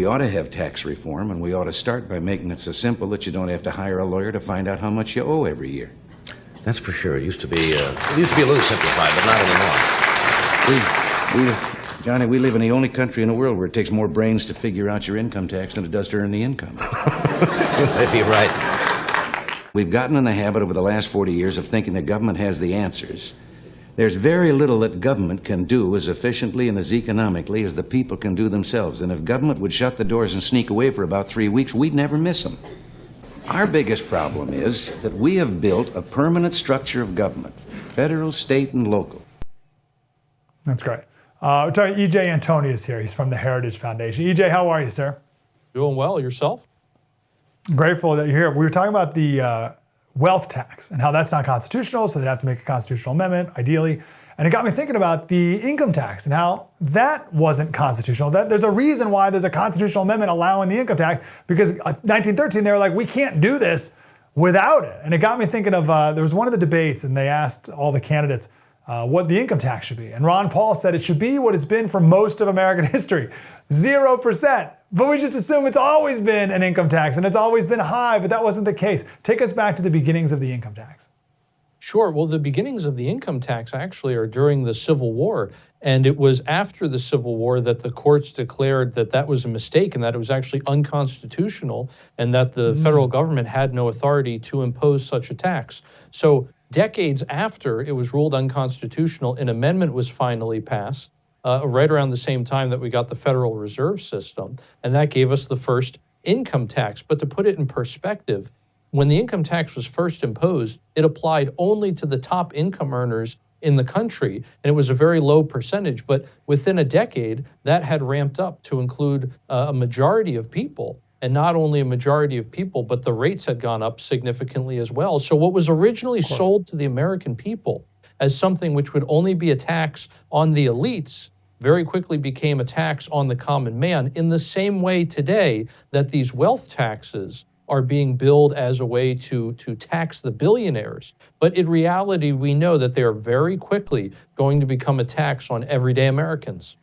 we ought to have tax reform, and we ought to start by making it so simple that you don't have to hire a lawyer to find out how much you owe every year. That's for sure. It used to be a little simplified, but not anymore. Johnny, we live in the only country in the world where it takes more brains to figure out your income tax than it does to earn the income. Maybe you're right. We've gotten in the habit over the last 40 years of thinking that government has the answers. There's very little that government can do as efficiently and as economically as the people can do themselves. And if government would shut the doors and sneak away for about 3 weeks, we'd never miss them. Our biggest problem is that we have built a permanent structure of government, federal, state, and local. That's great. We're talking E.J. Antoni is here. He's from the Heritage Foundation. E.J., how are you, sir? Doing well. Yourself? Grateful that you're here. We were talking about the wealth tax and how that's not constitutional, so they'd have to make a constitutional amendment, ideally. And it got me thinking about the income tax and how that wasn't constitutional. There's a reason why there's a constitutional amendment allowing the income tax, because 1913, they were like, we can't do this without it. And it got me thinking of, there was one of the debates and they asked all the candidates what the income tax should be. And Ron Paul said it should be what it's been for most of American history, 0%. But we just assume it's always been an income tax and it's always been high, but that wasn't the case. Take us back to the beginnings of the income tax. Sure. Well, the beginnings of the income tax actually are during the Civil War. And it was after the Civil War that the courts declared that that was a mistake and that it was actually unconstitutional and that the federal government had no authority to impose such a tax. So decades after it was ruled unconstitutional, an amendment was finally passed right around the same time that we got the Federal Reserve System, and that gave us the first income tax. But to put it in perspective, when the income tax was first imposed, it applied only to the top income earners in the country, and it was a very low percentage. But within a decade, that had ramped up to include a majority of people. And not only a majority of people, but the rates had gone up significantly as well. So what was originally sold to the American people as something which would only be a tax on the elites very quickly became a tax on the common man, in the same way today that these wealth taxes are being billed as a way to tax the billionaires. But in reality, we know that they are very quickly going to become a tax on everyday Americans.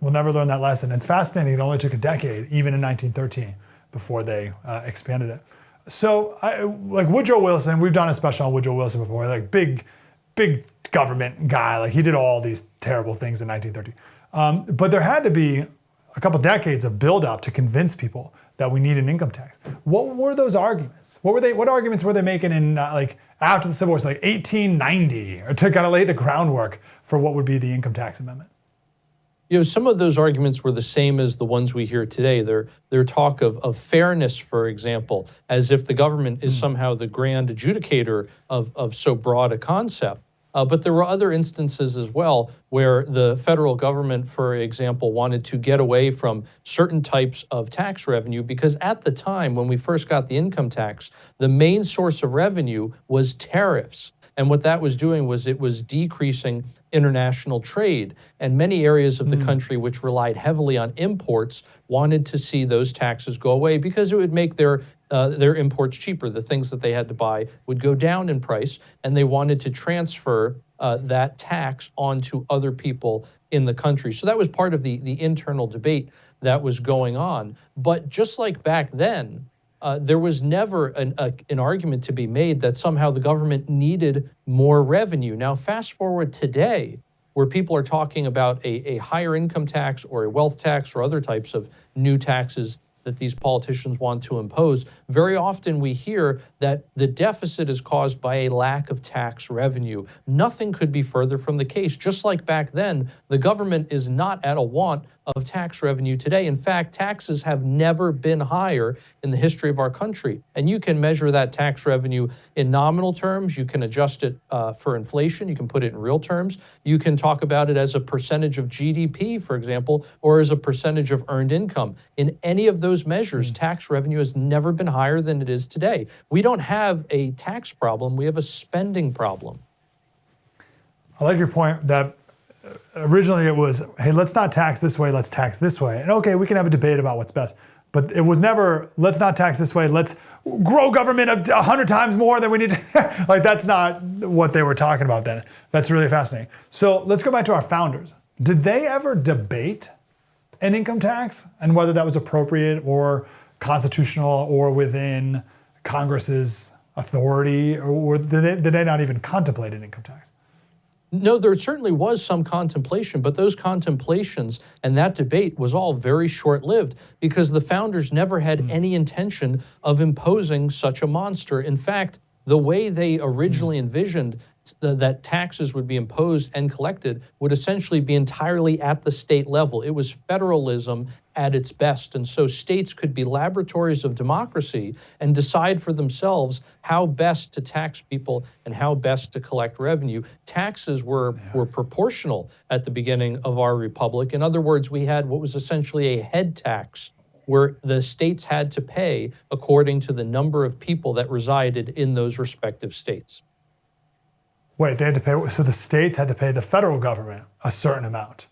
We'll never learn that lesson. It's fascinating. It only took a decade, even in 1913, before they expanded it. So, like Woodrow Wilson, we've done a special on Woodrow Wilson before, like big government guy. Like he did all these terrible things in 1913. But there had to be a couple decades of build-up to convince people that we need an income tax. What were those arguments? What arguments were they making in like after the Civil War, so like 1890, or to kind of lay the groundwork for what would be the income tax amendment? You know, some of those arguments were the same as the ones we hear today. Their talk of fairness, for example, as if the government is somehow the grand adjudicator of so broad a concept. But there were other instances as well where the federal government, for example, wanted to get away from certain types of tax revenue, because at the time when we first got the income tax, the main source of revenue was tariffs. And what that was doing was it was decreasing international trade. And many areas of the country which relied heavily on imports wanted to see those taxes go away because it would make their imports cheaper. The things that they had to buy would go down in price, and they wanted to transfer that tax onto other people in the country. So that was part of the internal debate that was going on. But just like back then, there was never an argument to be made that somehow the government needed more revenue. Now, fast forward today, where people are talking about a higher income tax or a wealth tax or other types of new taxes that these politicians want to impose, very often we hear that the deficit is caused by a lack of tax revenue. Nothing could be further from the case. Just like back then, the government is not at a want of tax revenue today. In fact, taxes have never been higher in the history of our country. And you can measure that tax revenue in nominal terms. You can adjust it for inflation. You can put it in real terms. You can talk about it as a percentage of GDP, for example, or as a percentage of earned income. In any of those measures, tax revenue has never been higher than it is today. We don't have a tax problem. We have a spending problem. I like your point that originally it was, hey, let's not tax this way, let's tax this way. And okay, we can have a debate about what's best. But it was never, let's not tax this way, let's grow government 100 times more than we need to. Like, that's not what they were talking about then. That's really fascinating. So let's go back to our founders. Did they ever debate an income tax and whether that was appropriate or constitutional or within Congress's authority, or did they not even contemplate an income tax? No, there certainly was some contemplation, but those contemplations and that debate was all very short-lived because the founders never had any intention of imposing such a monster. In fact, the way they originally envisioned that taxes would be imposed and collected would essentially be entirely at the state level. It was federalism at its best. And so states could be laboratories of democracy and decide for themselves how best to tax people and how best to collect revenue. Taxes were proportional at the beginning of our republic. In other words, we had what was essentially a head tax where the states had to pay according to the number of people that resided in those respective states. Wait, they had to pay, so the states had to pay the federal government a certain amount?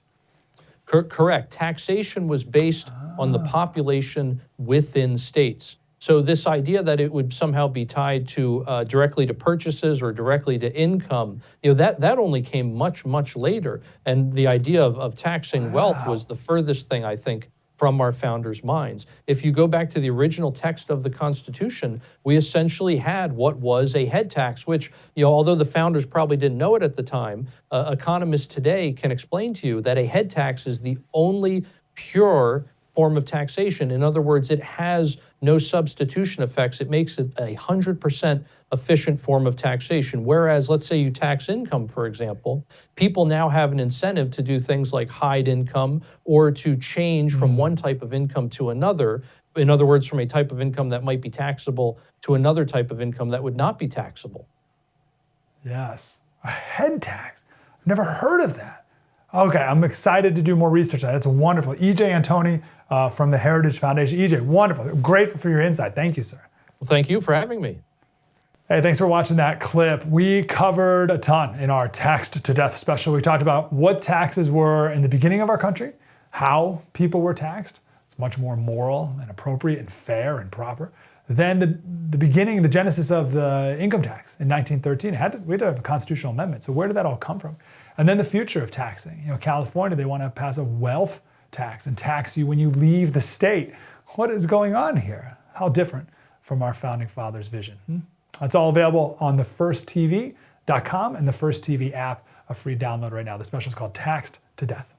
Correct. Taxation was based on the population within states. So this idea that it would somehow be tied to directly to purchases or directly to income, that only came much, much later. And the idea of taxing wealth was the furthest thing, I think, from our founders' minds. If you go back to the original text of the Constitution, we essentially had what was a head tax, which, although the founders probably didn't know it at the time, economists today can explain to you that a head tax is the only pure form of taxation. In other words, it has no substitution effects. It makes it 100% efficient form of taxation. Whereas, let's say you tax income, for example, people now have an incentive to do things like hide income or to change from one type of income to another. In other words, from a type of income that might be taxable to another type of income that would not be taxable. Yes, a head tax. I've never heard of that. Okay, I'm excited to do more research on that. It's wonderful. E.J. Antoni from the Heritage Foundation. E.J., wonderful. Grateful for your insight. Thank you, sir. Well, thank you for having me. Hey, thanks for watching that clip. We covered a ton in our Taxed to Death special. We talked about what taxes were in the beginning of our country, how people were taxed. It's much more moral and appropriate and fair and proper. Then the beginning, the genesis of the income tax in 1913. We had to have a constitutional amendment. So where did that all come from? And then the future of taxing. California, they want to pass a wealth tax and tax you when you leave the state. What is going on here? How different from our founding fathers' vision? That's all available on thefirsttv.com and the First TV app, a free download right now. The special is called Taxed to Death.